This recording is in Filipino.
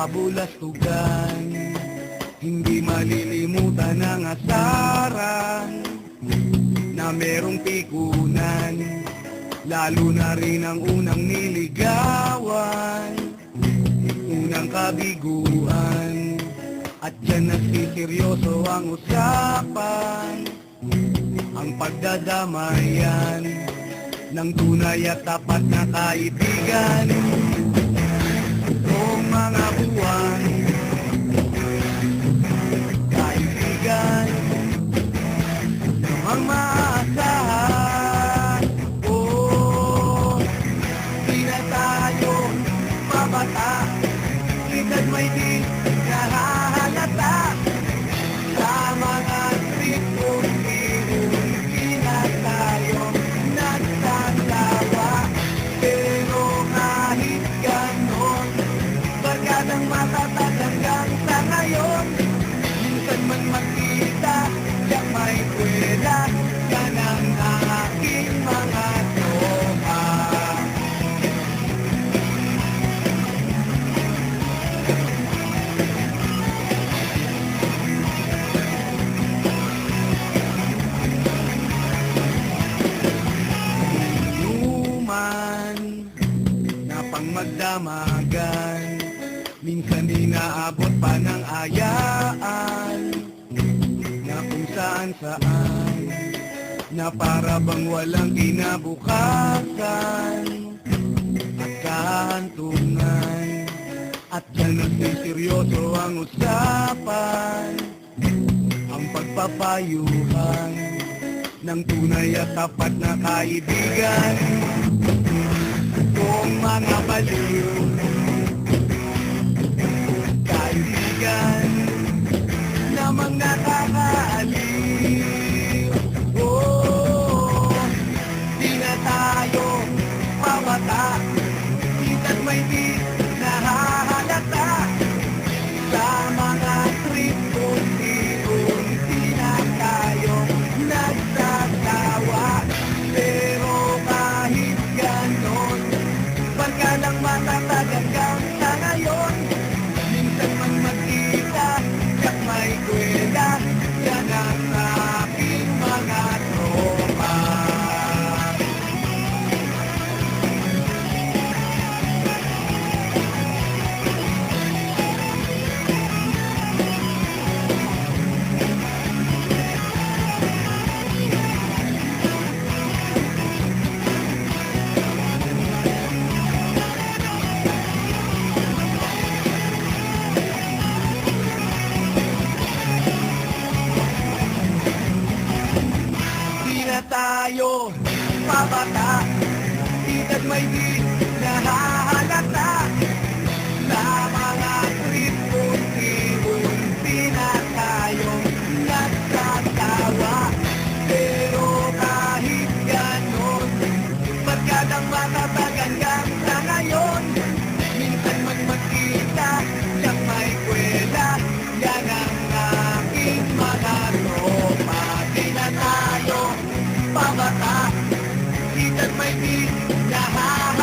kabulastugan. Hindi malilimutan ang asaran na merong pikunan, lalo na rin ang unang niligawan, unang kabiguan. At dyan nagsiseryoso ang usapan, ang pagdadamayan ng tunay at tapat na kaibigan. Noong mga buwan, kaibigan, namang maasahan. Oh, di na tayo mabata, ika't may di nahahalata. Sa mga tripong di na tayo nagsasawa. Pero kahit ganon, barkadang matatag hanggang sa ngayon. Minsan man magkita, siya may kwela, yan ang aking mga tropa. Inuman na pang magdamagan, minsan inaabot pa ng ayaan, na kung saan na para bang walang kinabukasan at kahantungan. At dyan nagsiseryoso ang usapan, ang pagpapayuhan ng tunay at tapat na kaibigan. Kung mga baliw, kaibigan, namang nakakaaliw. Oh, di na tayo mabata, ika't may di nahahalata. Sa mga trip unti-unti na tayo nagsasawa. Pero kahit ganon, barkadang matatag hanggang sa ngayon. Minsan man magkita, yak may kwela, yan ang aking mga tropa. Di na tayo pabata, ika't may di nahahalata. Sa mga trip unti-unti na tayo nagtatawa. Pero kahit ganon, barkadang matatag hanggang sa ngayon. Minsan man magkita, siyak may kwela, yan ang aking mga tropa. Di na tayo pabata, ika't may di nahahalata.